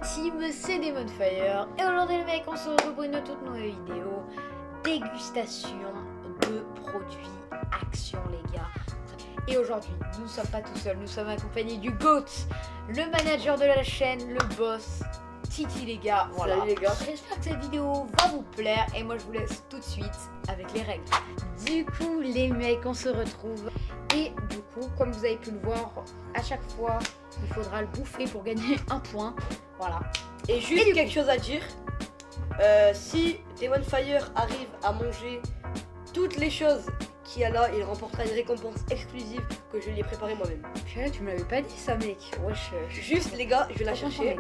la team, c'est Demonfire. Et aujourd'hui les mecs, on se retrouve pour une toute nouvelle vidéo. Dégustation de produits Action les gars. Et aujourd'hui, nous ne sommes pas tout seuls, nous sommes accompagnés du GOAT, le manager de la chaîne, le boss, Titi les gars. Voilà. Salut les gars. J'espère que cette vidéo va vous plaire et moi je vous laisse tout de suite avec les règles. Du coup les mecs, on se retrouve. Et du coup, comme vous avez pu le voir, à chaque fois, il faudra le bouffer pour gagner un point. Voilà. Et juste quelque chose à dire. Si Demonfire arrive à manger toutes les choses qu'il y a là, il remportera une récompense exclusive que je lui ai préparée moi-même. Purée, tu me l'avais pas dit ça mec. Wesh. Juste les gars, je vais la chercher.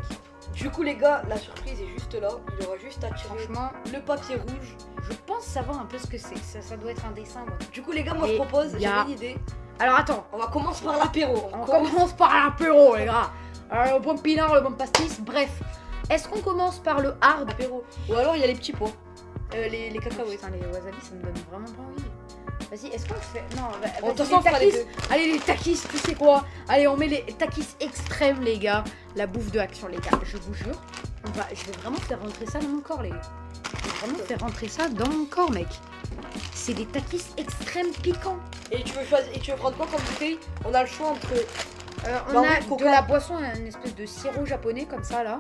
Du coup les gars, la surprise est juste là. Il aura juste à tirer Franchement, le papier rouge. je pense savoir un peu ce que c'est. Ça doit être un dessin. Moi. Du coup les gars, moi je Et propose, y j'ai a- une idée. Alors attends, On va commencer par l'apéro. on commence par l'apéro les gars. Le bon pinard, le bon pastis, bref. Est-ce qu'on commence par le hard? Apéro. Ou alors il y a les petits pois. Les cacahuètes. Putain, les wasabi, ça me donne vraiment pas envie. Vas-y, est-ce qu'on fait... Non, Bon, de toute vas-y, façon, on fera les takis. deux. Allez, les takis, tu sais quoi? Allez, on met les takis extrêmes, les gars. La bouffe de Action, les gars. Je vous jure, je vais vraiment faire rentrer ça dans mon corps, les gars. Je vais vraiment faire rentrer ça dans mon corps, mec. C'est des takis extrêmes piquants. Et tu veux choisir, et tu veux prendre quoi comme bouteille? On a le choix entre. On Bah, a oui, de Coca. la boisson, une espèce de sirop japonais, comme ça, là.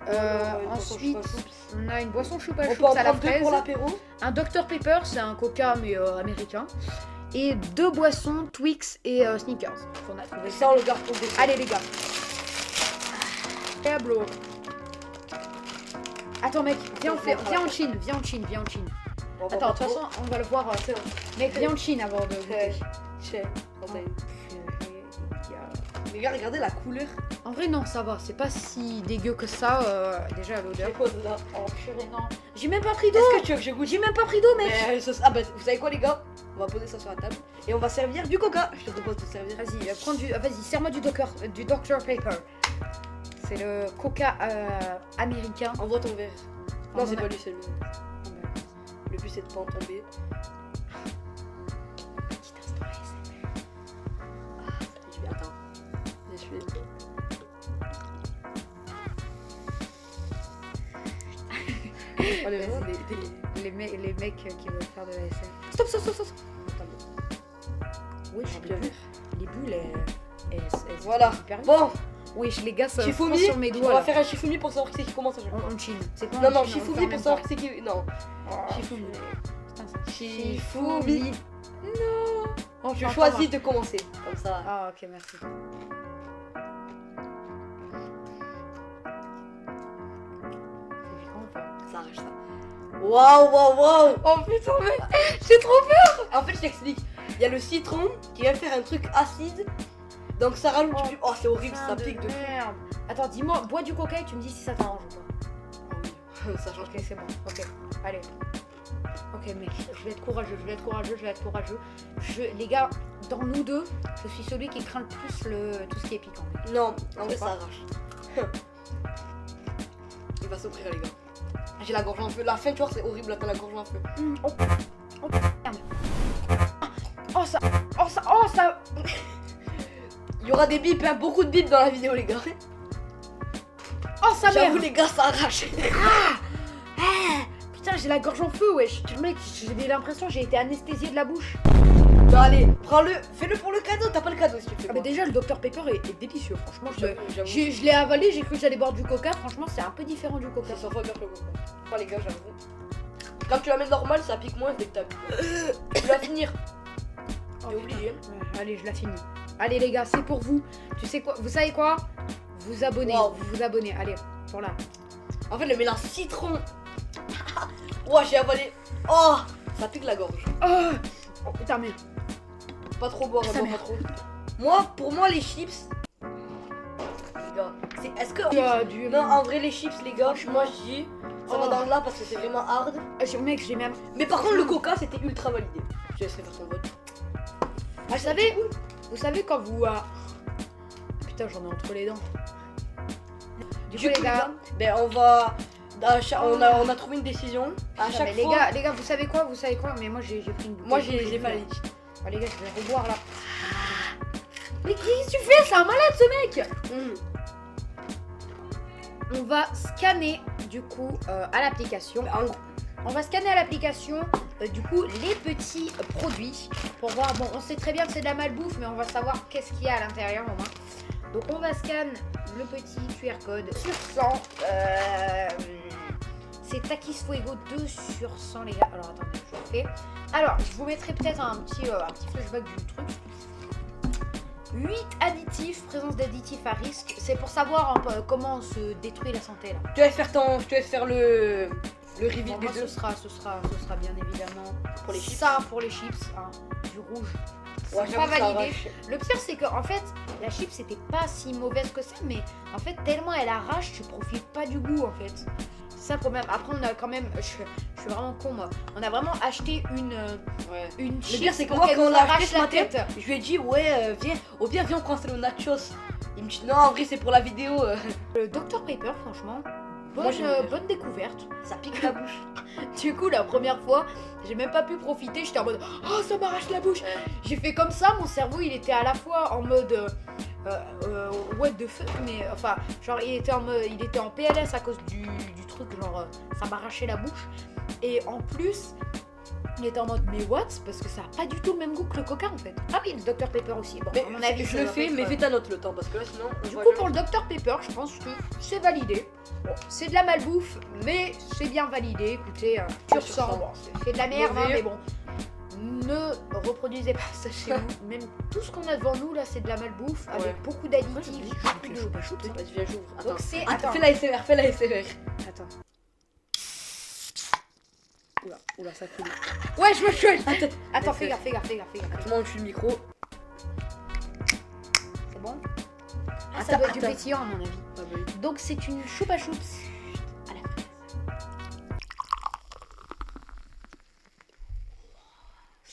une boisson Ensuite, choupa choups. on a une boisson choupa On peut choups en à la prendre deux fraise. pour l'apéro. Un Dr Pepper, c'est un coca mais américain. Et deux boissons, Twix et Snickers. Qu'on a trouvé Et ça on le garde pour le dessert. Allez les gars. Diablo. Attends mec, viens en Chine, viens en Chine. On va Attends, pas de toute trop. façon, on va le voir. Mec, viens en Chine avant de goûter. Tiens, prends ta une. Purée, les gars. Mais regarde, regardez la couleur. En vrai non, ça va, c'est pas si dégueu que ça. Déjà l'odeur. C'est quoi là? Oh purée non. J'ai même pas pris d'eau. Est-ce que tu veux que je goûte? J'ai même pas pris d'eau mec. Mais, ah bah vous savez quoi les gars? On va poser ça sur la table et on va servir du coca. Je te propose de servir. Vas-y, prends vas-y, serre-moi du Dr Pepper. C'est le coca américain. Envoie ton verre. Non, c'est On a- pas lui, c'est le. Le but c'est de pas en tomber. Petit instant ASMR. Je vais attends. Je suis. On est vraiment Les mecs qui veulent faire de la ASMR. Stop. Attends. Oui, bien vu. les bulles, elles Voilà. sont hyper vite. Bon, Wesh, les gars, ça Shifumi, fond sur mes on doigts. va là. faire un Shifumi pour savoir qui c'est qui commence à chaque fois. On chine. C'est quoi Non, on non, chine, on Shifumi fait en pour même savoir temps. qui c'est qui. Non. Oh, Shifumi. putain, ça- Shifumi. Non. Oh, Je enfin, choisis de commencer. Comme ça. Ah, ok, merci. C'est piquant ou pas? Ça arrache ça. Waouh. Oh putain, mec, j'ai trop peur. En fait, je t'explique. Il y a le citron qui vient faire un truc acide. Donc ça rajoute du. Oh, c'est horrible, ça pique de fou. merde. Attends, dis-moi, bois du coca et tu me dis si ça t'arrange ou pas. Ah oui, ça change. Ok, c'est bon. Ok, allez. Ok, mec, je vais être courageux. Les gars, dans nous deux, je suis celui qui craint le plus tout ce qui est piquant. Non, en vrai, C'est ça pas. arrache. Il va s'ouvrir, les gars. J'ai la gorge en feu. La fin, tu vois, c'est horrible, là, t'as la gorge en feu. Oh, merde. Oh, ça. Il y aura des bips, hein, beaucoup de bips dans la vidéo, les gars. Oh, ça J'avoue, merde. les gars, ça arrache. Putain, j'ai la gorge en feu, wesh. Mec, j'ai l'impression que j'ai été anesthésiée de la bouche. Non, allez, prends-le, fais-le pour le cadeau. T'as pas le cadeau si tu le fais. Ah, mais déjà, le Dr Pepper est délicieux, franchement. J'avoue. Je l'ai avalé, j'ai cru que j'allais boire du coca. Franchement, c'est un peu différent du coca. C'est 100 fois pire que le coca. Enfin, les gars, j'avoue. Quand tu la mets normal, ça pique moins dès que t'as bu. Tu vas finir. Oh, T'es obligé. Ouais, allez, je la finis. Allez, les gars, c'est pour vous. Tu sais quoi? Vous savez quoi? Vous abonnez. Wow. Vous abonnez. Allez, pour là. En fait, le mélange citron. Ouah, j'ai avalé. Oh, ça pique la gorge. Oh putain, mais. Pas trop boire, Ça boire pas trop. Pour moi, les chips. Les gars, est-ce que. Non, en vrai, les chips, les gars, moi je dis. Ça va Oh. dans là parce que c'est vraiment hard. Mec, j'ai même. Mais par contre, le coca, c'était ultra validé. Je laisserai faire son vote. Ah, vous savez quand vous. Putain, j'en ai entre les dents. Du coup, les gars. Ben, on va. On a trouvé une décision. À Putain, chaque mais fois. les gars, vous savez quoi? Mais moi, j'ai pris une bouteille. Moi, j'ai bu, pas là. la liche. Ah, les gars, je vais reboire là. Mais qu'est-ce que tu fais? C'est un malade ce mec! on va scanner du coup à l'application. On va scanner à l'application du coup les petits produits pour voir. Bon, on sait très bien que c'est de la malbouffe, mais on va savoir qu'est-ce qu'il y a à l'intérieur au moins. Donc on va scanner le petit QR code sur 100. C'est Takis Fuego 2 sur 100 les gars. Alors attendez, je le fais. Alors je vous mettrai peut-être un petit flashback du truc. 8 additifs, présence d'additifs à risque. C'est pour savoir comment on se détruit la santé là. Je te laisse faire le reveal Bon, des moi, deux. ce sera bien évidemment Pour les chips. ça pour les chips, hein, du rouge. Ouais, C'est j'avoue, pas ça validé. arrache. Le pire c'est que en fait la chip c'était pas si mauvaise que ça, mais en fait tellement elle arrache tu profites pas du goût en fait. C'est ça le problème. Après on a quand même, je suis vraiment con moi. On a vraiment acheté Ouais. une Le chip pire c'est que pour moi qu'elle quand on nous l'a acheté arrache ce la matin, tête. je lui ai dit ouais viens, au pire viens on prend le nachos. Il me dit non en vrai c'est pour la vidéo. Le Dr Pepper franchement, Moi, j'aime bien. bonne découverte. Ça pique la bouche. Du coup, la première fois, j'ai même pas pu profiter. J'étais en mode oh, ça m'arrache la bouche. J'ai fait comme ça. Mon cerveau, il était à la fois en mode what the fuck, mais enfin, genre, il était en PLS à cause du truc, genre, ça m'arrachait la bouche. Et en plus, il était en mode mais what? Parce que ça a pas du tout le même goût que le coca en fait. Ah oui, le Dr Pepper aussi. Bon, Mais à mon avis, je ça le doit fais être, mais fais ta note le temps parce que là sinon. du coup, pour le Dr Pepper, je pense que c'est validé. Bon, c'est de la malbouffe, mais c'est bien validé. Écoutez, sur 100, bon, c'est de la merde, hein, Mauvais. mais bon. Ne reproduisez pas ça chez vous. Même tout ce qu'on a devant nous, là, c'est de la malbouffe Ouais. avec beaucoup d'additifs. Vas-y viens j'ouvre. Attends. Donc c'est... Attends, Attends, fais la SMR, fais la SMR. attends. Oula ça coule. Ouais, je me chute. Attends, fais- fais gaffe. Comment on tue le micro? C'est bon? Ah, Attends, ça doit être du attends. pétillant à mon avis. Ah bah oui. Donc c'est une choupa choups à la fraise.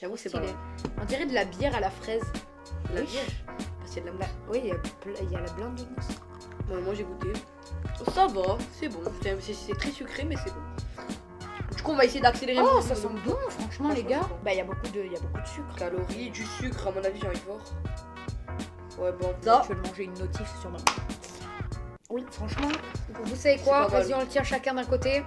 J'avoue c'est pas Stylé. mal. On dirait de la bière à la fraise. La Oui. bière. Parce qu'il y a de la mousse. Oui, il y a la blinde de mousse. Bon, moi j'ai goûté. Ça va, c'est bon. C'est très sucré mais c'est bon. Du coup on va essayer d'accélérer. Oh, un peu ça le sent goût. bon, franchement, les Franchement, gars. c'est bon. Bah, il y a beaucoup de sucre. Calories, du sucre à mon avis j'ai envie de voir. Ouais bon. Ça, Ça. je vais le manger une notif sûrement. Oui, franchement, vous savez quoi? pas mal. Vas-y, on le tient chacun d'un côté.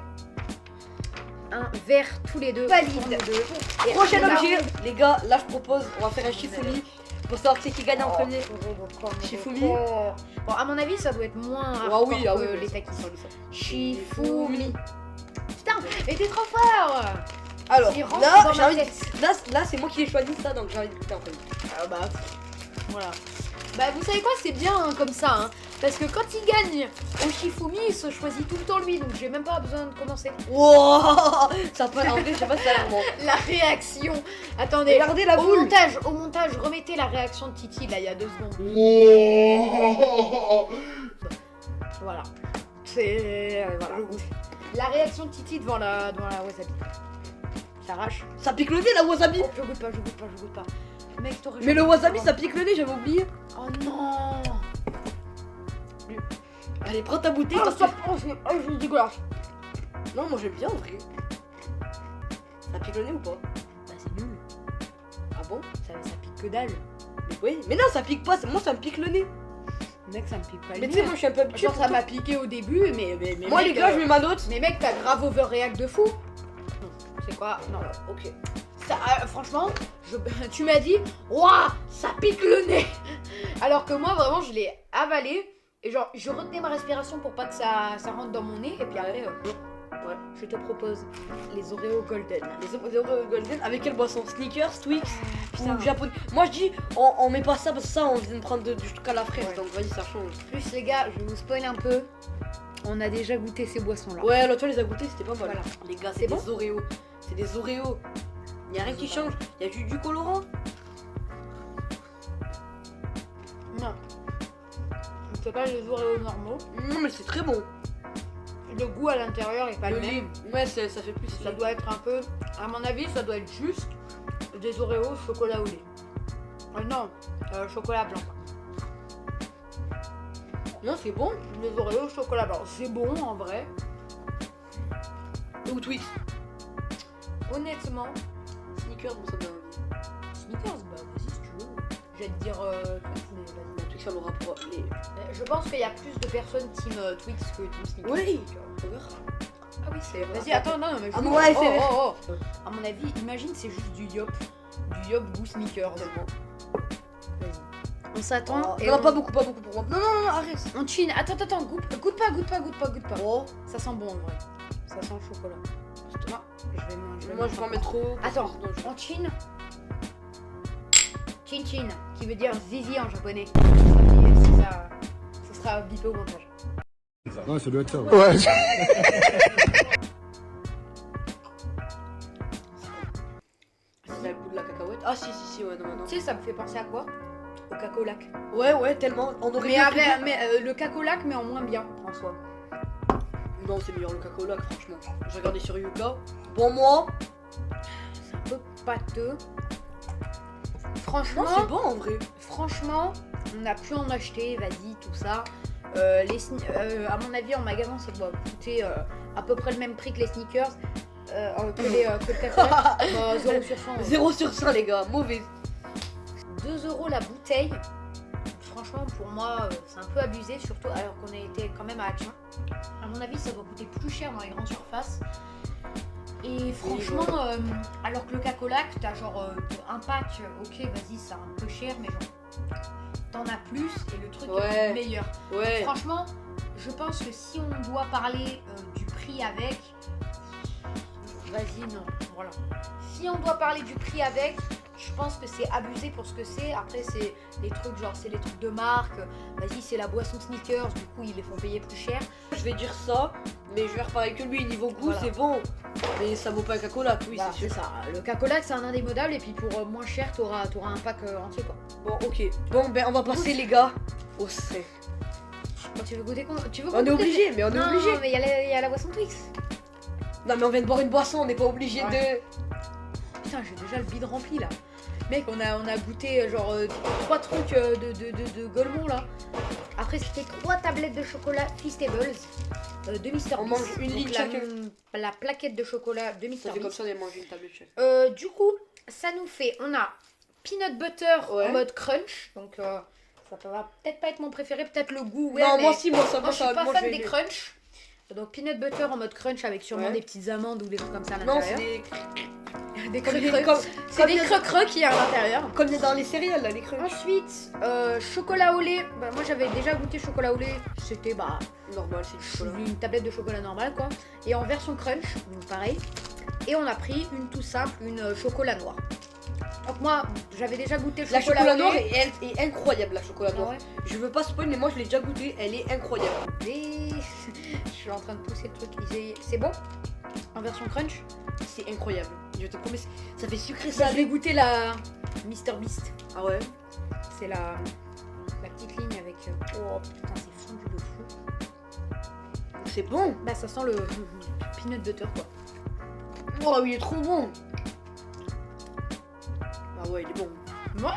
Un verre tous les deux. Valide. pour nous deux. Et Prochain là, objet, les gars, là je propose, on va faire un Shifumi pour savoir qui c'est qui gagne en premier. Shifumi. Bon, à mon avis, ça doit être moins Ah hardcore oui, que les takis. Shifumi. Putain, mais t'es trop fort! Alors, Il rentre là, dans j'ai ma envie tête. là c'est moi qui ai choisi ça, donc j'ai envie de goûter en premier. Ah bah, voilà. Bah, vous savez quoi, c'est bien hein, comme ça, hein. Parce que quand il gagne au Shifumi, il se choisit tout le temps lui, donc j'ai même pas besoin de commencer. Wow, ça peut, en vrai, je sais pas si ça a l'air bon. La réaction. Attendez. Regardez la Au boule. montage, remettez la réaction de Titi là il y a 2 secondes. Voilà. C'est voilà. La réaction de Titi devant la wasabi. Ça arrache. Ça pique le nez la wasabi. Oh, je goûte pas. Mec, t'aurais Mais le jamais wasabi dû ça pique le nez, j'avais oublié. Oh non. Allez, prends ta bouteille. Oh, parce stop. que- C'est dégueulasse. Non, moi j'aime bien en vrai. Ça pique le nez ou pas? Bah c'est nul. Ah bon? Ça pique que dalle. Mais oui, mais non, ça pique pas, moi ça me pique le nez. Mec, ça me pique pas le Mais tu sais, nez. moi je suis un peu habitué. Genre ça m'a piqué au début, mais Moi mec, les gars, je mets ma note. Mais mec, t'as grave overreact de fou. Non, c'est quoi? Non. Ok. Ça, franchement, tu m'as dit, ouah, ça pique le nez. Alors que moi, vraiment, je l'ai avalé. Et genre, je retenais ma respiration pour pas que ça rentre dans mon nez. Et puis après, Ouais. je te propose les Oreo Golden. Les Oreo Golden avec quelle boisson? Snickers, Twix Putain. ou japonais? Moi je dis on met pas ça parce que ça on vient de prendre du truc à la fraise Ouais. donc vas-y ça change. Plus les gars, je vais vous spoiler un peu. On a déjà goûté ces boissons là. Ouais l'autre fois les a goûtés c'était pas mal. Voilà. Les gars C'est c'est bon des Oreos. C'est des Oreos. Y a rien qui change. Y a juste du colorant. Non. C'est pas les Oreos normaux. Non mais c'est très bon. Le goût à l'intérieur est pas le Le même. lait, ouais ça fait plus. Ça doit être un peu, à mon avis, ça doit être juste des Oreos chocolat au lait. Non, chocolat blanc. Non c'est bon. Les Oreos chocolat blanc, c'est bon en vrai. Ou Twix. Honnêtement, Snickers bon ça donne envie. Snickers, bah vas-y si tu veux. Je vais te dire Twix, mais vas-y. Twix Twix, on aura pour les. Je pense qu'il y a plus de personnes team Twix que team Snickers. Oui. Ah oui, c'est. Vas-y, attends, non, mais je. Ah, ouais, c'est. À mon avis, imagine, c'est juste du Yop. Du Yop goût Snickers. Vas-y. On s'attend. Oh, non, pas beaucoup pour moi. Non, arrête. On chine. Attends, goûte pas. Oh. Ça sent bon en vrai. Ça sent le chocolat. Non, je vais manger. Moi, je vais en mettre trop. Attends, on chine. Chin, qui veut dire zizi en japonais. C'est ça. Ce sera bipé au montage. Ouais, ça doit être ça. Ouais. C'est le goût de la cacahuète. Ah, si, ouais, non. Tu sais, ça me fait penser à quoi? Au cacolac. Ouais, tellement. On aurait Le cacolac, mais en moins bien, en soi. Non, c'est meilleur le cacolac, franchement. J'ai regardé sur Yuka. Bon, moi. C'est un peu pâteux. Franchement, Non, c'est bon en vrai. Franchement, on a pu en acheter, vas-y, tout ça. À mon avis, en magasin, ça doit coûter à peu près le même prix que les sneakers, que le cacolac. 0 sur 100. 0 sur 100, les gars, mauvais. 2 € la bouteille. Franchement, pour moi, c'est un peu abusé, surtout alors qu'on a été quand même à Action. À mon avis, ça doit coûter plus cher dans les grandes surfaces. Et franchement, alors que le cacolac, t'as genre un pack, ok, vas-y, c'est un peu cher, mais genre, t'en as plus et le truc est meilleur. Ouais. Franchement, je pense que si on doit parler du prix avec, vas-y, non, voilà. Si on doit parler du prix avec, je pense que c'est abusé pour ce que c'est. Après, c'est les trucs, genre, c'est les trucs de marque. Vas-y, c'est la boisson Snickers, du coup, ils les font payer plus cher. Je vais dire ça, mais je vais reparler que lui, niveau goût, Voilà. c'est bon. Mais ça vaut pas un cacolac, oui, Voilà, c'est sûr. c'est ça. Le cacolac, c'est un indémodable, et puis pour moins cher, t'auras un pack entier, quoi. Bon, ok. Bon, ben, on va passer, les gars, au C. Quand tu veux goûter, tu veux On est goûter- obligé, mais on est Non, obligé. mais il y a la boisson Twix. Non, mais on vient de boire une boisson, on n'est pas obligé Ouais. Putain, j'ai déjà le bide rempli là. Mec, on a goûté genre 3 trucs de Golemont là. Après, c'était 3 tablettes de chocolat Feastables de Mr. On Beast. mange une Donc, ligne chacun. la plaquette de chocolat de Ça Mr. fait comme Beast. ça, on a mangé une tablette chef. Du coup, ça nous fait, on a peanut butter Ouais. en mode crunch. Donc, ça va peut-être pas être mon préféré, peut-être le goût. Ouais, non, mais moi, si, moi, ça moi, je suis pas moi, fan je des vais- crunch. Donc, peanut butter en mode crunch avec sûrement Ouais. des petites amandes ou des trucs comme ça à Non, l'intérieur. c'est Des comme creux-creux. comme- C'est comme des les- creux-creux qu'il y a à l'intérieur. comme dans les céréales, là, les crunchs. Ensuite, chocolat au lait. Bah, moi j'avais déjà goûté chocolat au lait. C'était Normal, c'est du chocolat. une tablette de chocolat normale quoi. Et en version crunch, donc pareil. Et on a pris une tout simple, une chocolat noir. Donc moi j'avais déjà goûté le La chocolat, chocolat au noir lait. est incroyable, la chocolat Ah noire. ouais. Je veux pas spoil, mais moi je l'ai déjà goûté, elle est incroyable. Et je suis en train de pousser le truc. C'est bon en version crunch. C'est incroyable. Je te promets, ça fait sucré Ça, je salé. vais goûter la Mr Beast. Ah ouais. C'est la petite ligne avec. Oh putain, c'est fondu de fou. C'est bon. Bah ça sent le peanut butter quoi. Oh, il est trop bon. Ah ouais, il est bon. Moi,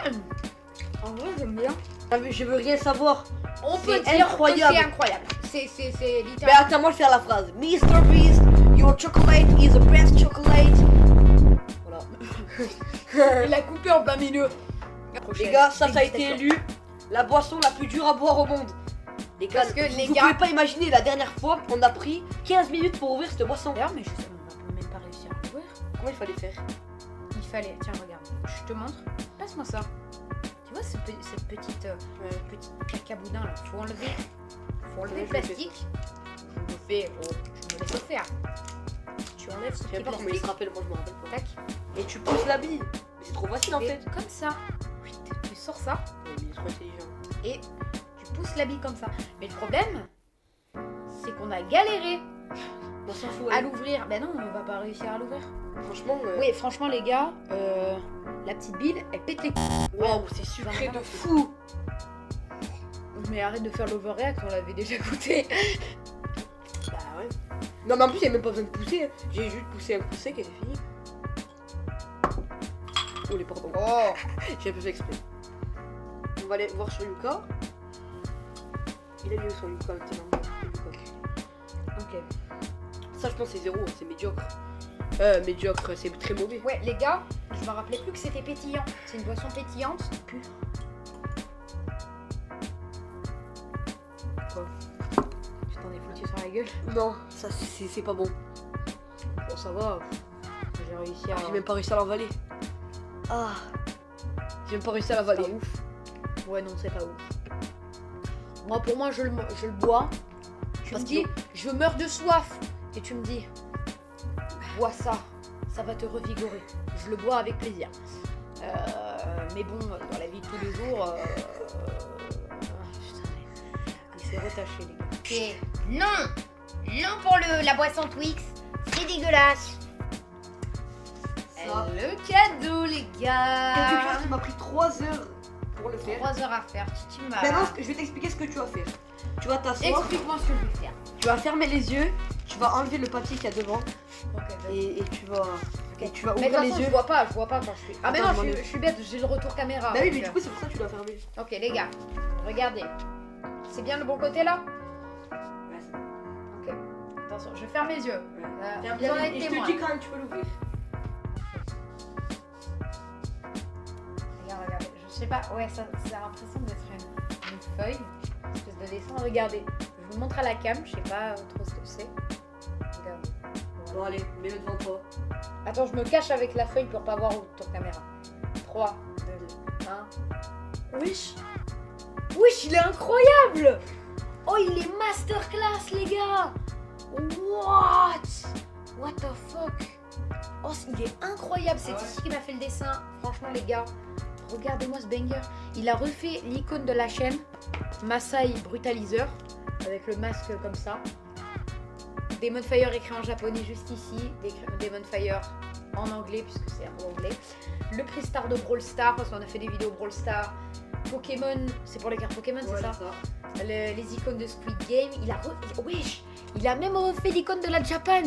en vrai j'aime bien. Ah, mais je veux rien savoir. On C'est peut dire incroyable. que c'est incroyable. C'est Mais littéralement. attends, moi je vais faire la phrase. Mr. Beast, your chocolate is the best chocolate. Voilà. Il a coupé en plein milieu. Les gars, ça a été élu la boisson la plus dure à boire au monde. Les gars, Parce que les vous gars- pouvez pas imaginer, la dernière fois, on a pris 15 minutes pour ouvrir cette boisson. D'ailleurs, mais je sais on n'a même pas réussi à l'ouvrir. Comment il fallait faire? Il fallait. Tiens, regarde. Je te montre. Passe-moi ça. Tu vois cette petite cacaboudin là. Faut enlever Ouais, le je plastique. Je le fais. Oh, je me laisse le faire. Tu enlèves ce Je petit sais pas comment il se plastique. rappelle, moi je me rappelle pas. Tac. Et tu pousses la bille. Mais c'est trop facile en Et fait. comme ça. Tu sors ça. Ouais, mais il est trop intelligent. Et tu pousses la bille comme ça. Mais le problème, c'est qu'on a galéré On s'en fout. à allez. l'ouvrir. Ben non, on va pas réussir à l'ouvrir. Franchement, Oui, franchement, les gars, la petite bille, elle pète les couilles. waouh, c'est sucré de fou. Mais arrête de faire l'overreact, on l'avait déjà goûté. Bah ouais. Non, mais en plus, il n'y a même pas besoin de pousser. Hein. J'ai juste poussé un coup sec et c'est fini. Oh les pardon. Oh, J'ai un peu fait exprès. On va aller voir sur Yuka. Il a mis où son Yuka maintenant? Yuka. ok. Ça, je pense, c'est 0, c'est médiocre. Médiocre, c'est très mauvais. Ouais, les gars, je me rappelais plus que c'était pétillant. C'est une boisson pétillante. la gueule. Non, ça c'est pas bon. Bon, ça va. J'ai réussi à. J'ai même pas réussi à l'avaler. Ah. J'ai même pas réussi à Pas l'avaler. ouf. Ouais, non, c'est pas ouf. Moi, pour moi, je le bois. Tu Parce me dis, que- je meurs de soif. Et tu me dis, bois ça. Ça va te revigorer. Je le bois avec plaisir. Mais bon, dans la vie de tous les jours. Putain, il s'est retaché, les gars. C'est non. Non pour la boisson Twix. C'est dégueulasse. Ça. Le cadeau, les Quelque gars. chose qui m'a pris 3 heures pour le faire. 3 heures à faire. Tu m'as. Maintenant, je vais t'expliquer ce que tu vas faire. Tu vas t'asseoir, Explique-moi ce que je vais faire. tu vas fermer les yeux, tu vas enlever le papier qu'il y a devant Ok, vas-y. et tu vas Mais ouvrir de toute les façon, yeux. je vois pas quand je suis. Ah, mais Attends, non, je m'en je suis bête, j'ai le retour caméra. Bah oui, mais donc, du coup, c'est pour ça que tu dois fermer. Ok, les gars, regardez. C'est bien le bon côté là. Ok. Attention, je ferme les yeux. Vous en êtes Et je te témoin. dis quand même, tu peux l'ouvrir. Regardez. Je sais pas. Ouais, ça a l'impression d'être une feuille. Une espèce de dessin. Regardez. Je vous montre à la cam. Je sais pas trop ce que c'est. Regardez. Bon, allez, mets-le devant toi. Attends, je me cache avec la feuille pour pas voir ton caméra. 3, 2, 1. Wesh. Wesh, il est incroyable. Oh, il est masterclass, les gars. What the fuck. Oh, il est incroyable. C'est ici qui m'a fait le dessin. Franchement, les gars, regardez-moi ce banger. Il a refait l'icône de la chaîne. Masai Brutalizer. Avec le masque comme ça. Demon Fire écrit en japonais juste ici. Demon Fire en anglais puisque c'est en anglais. Le prix Star de Brawl Star parce qu'on a fait des vidéos Brawl Star. Pokémon, c'est pour les cartes Pokémon, c'est ça. Les icônes de Squid Game. Wesh, il a même refait l'icône de la Japan.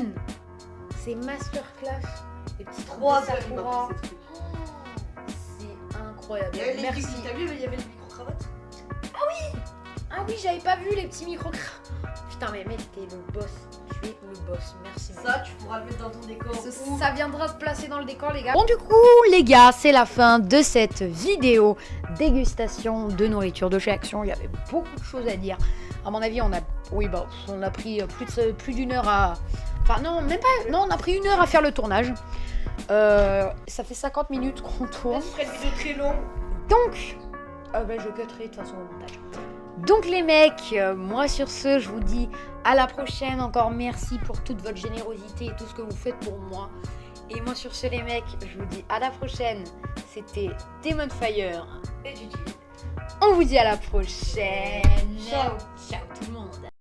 C'est masterclass. Les petits 3 3 heures, il m'a Sakura. pris ces trucs. C'est incroyable. Il y avait les Merci. T'as vu, il y avait le micro-cravate. Ah oui, j'avais pas vu les petits micros. Putain, mais mec, t'es le boss. Tu es le boss. Merci. mec. Ça, tu pourras le mettre dans ton décor. Ça viendra se placer dans le décor, les gars. Bon, du coup, les gars, c'est la fin de cette vidéo dégustation de nourriture de chez Action. Il y avait beaucoup de choses à dire. À mon avis, on a pris plus d'une heure à. Enfin, non, même pas. Non, on a pris 1 heure à faire le tournage. Ça fait 50 minutes qu'on tourne. On ferait une vidéo très longue. Donc, je cutterai de toute façon au montage. Donc les mecs, moi sur ce, je vous dis à la prochaine. Encore merci pour toute votre générosité et tout ce que vous faites pour moi. Et moi sur ce les mecs, je vous dis à la prochaine. C'était Demon Fire Et Gigi. On vous dit à la prochaine. Ciao. Ciao tout le monde.